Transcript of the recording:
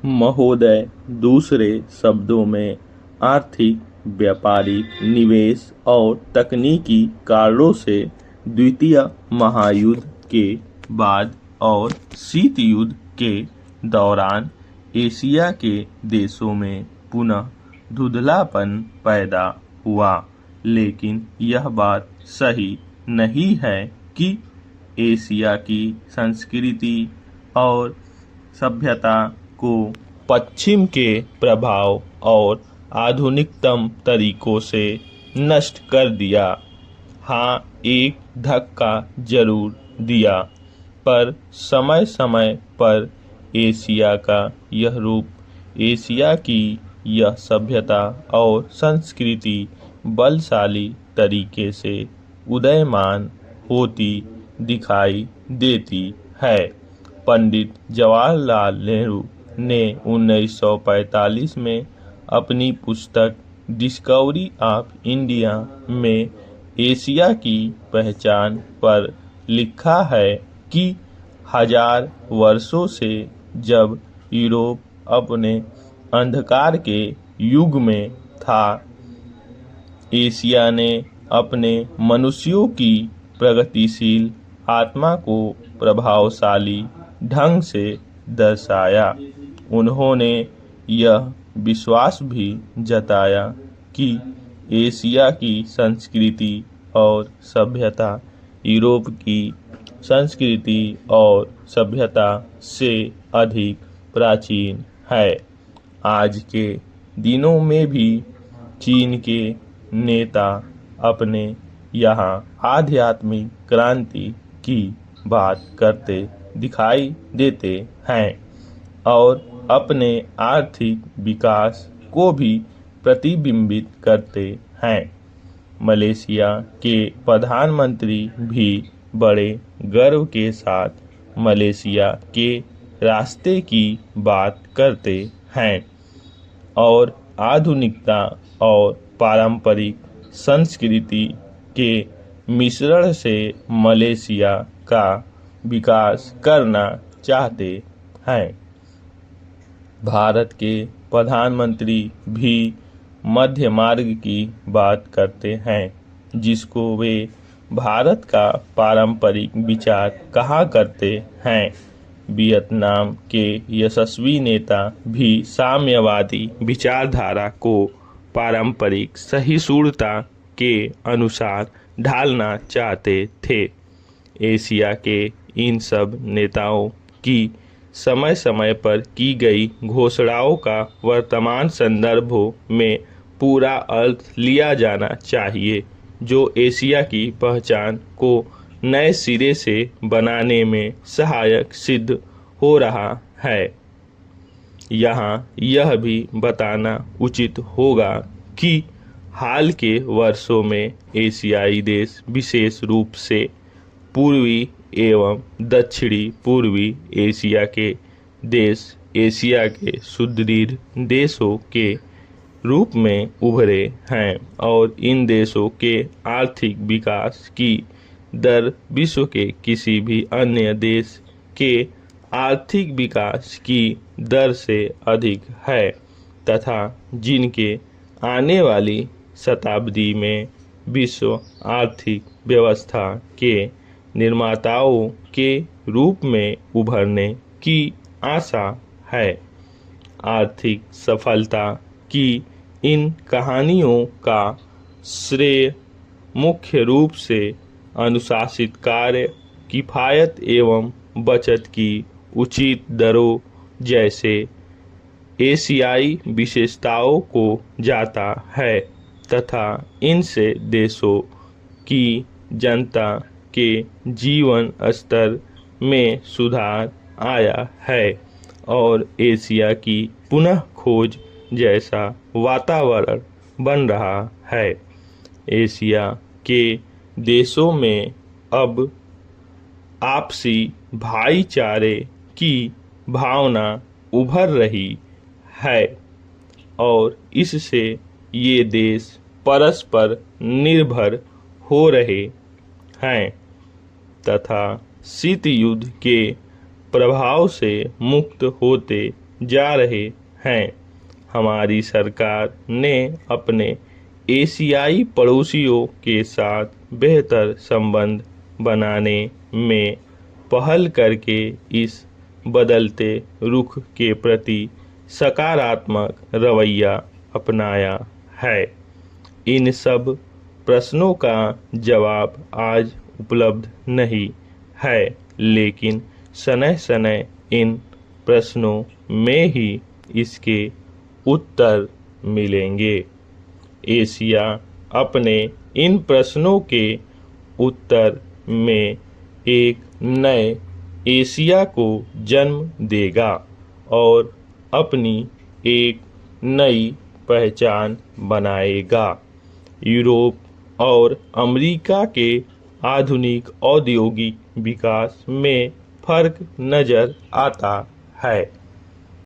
महोदय, दूसरे शब्दों में आर्थिक, व्यापारिक, निवेश और तकनीकी कारणों से द्वितीय महायुद्ध के बाद और शीत युद्ध के दौरान एशिया के देशों में पुनः धुंधलापन पैदा हुआ। लेकिन यह बात सही नहीं है कि एशिया की संस्कृति और सभ्यता को पश्चिम के प्रभाव और आधुनिकतम तरीकों से नष्ट कर दिया। हाँ, एक धक्का जरूर दिया, पर समय समय पर एशिया का यह रूप, एशिया की यह सभ्यता और संस्कृति बलशाली तरीके से उदयमान होती दिखाई देती है। पंडित जवाहरलाल नेहरू ने 1945 में अपनी पुस्तक डिस्कवरी ऑफ इंडिया में एशिया की पहचान पर लिखा है कि हजार वर्षों से जब यूरोप अपने अंधकार के युग में था, एशिया ने अपने मनुष्यों की प्रगतिशील आत्मा को प्रभावशाली ढंग से दर्शाया। उन्होंने यह विश्वास भी जताया कि एशिया की संस्कृति और सभ्यता यूरोप की संस्कृति और सभ्यता से अधिक प्राचीन है। आज के दिनों में भी चीन के नेता अपने यहाँ आध्यात्मिक क्रांति की बात करते दिखाई देते हैं और अपने आर्थिक विकास को भी प्रतिबिंबित करते हैं। मलेशिया के प्रधानमंत्री भी बड़े गर्व के साथ मलेशिया के रास्ते की बात करते हैं और आधुनिकता और पारंपरिक संस्कृति के मिश्रण से मलेशिया का विकास करना चाहते हैं। भारत के प्रधानमंत्री भी मध्य मार्ग की बात करते हैं, जिसको वे भारत का पारंपरिक विचार कहा करते हैं। वियतनाम के यशस्वी नेता भी साम्यवादी विचारधारा को पारंपरिक सहिष्णुता के अनुसार ढालना चाहते थे। एशिया के इन सब नेताओं की समय समय पर की गई घोषणाओं का वर्तमान संदर्भों में पूरा अर्थ लिया जाना चाहिए, जो एशिया की पहचान को नए सिरे से बनाने में सहायक सिद्ध हो रहा है। यहाँ यह भी बताना उचित होगा कि हाल के वर्षों में एशियाई देश, विशेष रूप से पूर्वी एवं दक्षिणी पूर्वी एशिया के देश, एशिया के सुदृढ़ देशों के रूप में उभरे हैं और इन देशों के आर्थिक विकास की दर विश्व के किसी भी अन्य देश के आर्थिक विकास की दर से अधिक है तथा जिनके आने वाली शताब्दी में विश्व आर्थिक व्यवस्था के निर्माताओं के रूप में उभरने की आशा है। आर्थिक सफलता की इन कहानियों का श्रेय मुख्य रूप से अनुशासित कार्य, किफायत एवं बचत की उचित दरों जैसे एशियाई विशेषताओं को जाता है तथा इनसे देशों की जनता के जीवन स्तर में सुधार आया है और एशिया की पुनः खोज जैसा वातावरण बन रहा है। एशिया के देशों में अब आपसी भाईचारे की भावना उभर रही है और इससे ये देश परस्पर निर्भर हो रहे हैं तथा शीत युद्ध के प्रभाव से मुक्त होते जा रहे हैं। हमारी सरकार ने अपने एशियाई पड़ोसियों के साथ बेहतर संबंध बनाने में पहल करके इस बदलते रुख के प्रति सकारात्मक रवैया अपनाया है। इन सब प्रश्नों का जवाब आज उपलब्ध नहीं है, लेकिन समय समय इन प्रश्नों में ही इसके उत्तर मिलेंगे। एशिया अपने इन प्रश्नों के उत्तर में एक नए एशिया को जन्म देगा और अपनी एक नई पहचान बनाएगा। यूरोप और अमेरिका के आधुनिक औद्योगिक विकास में फर्क नजर आता है।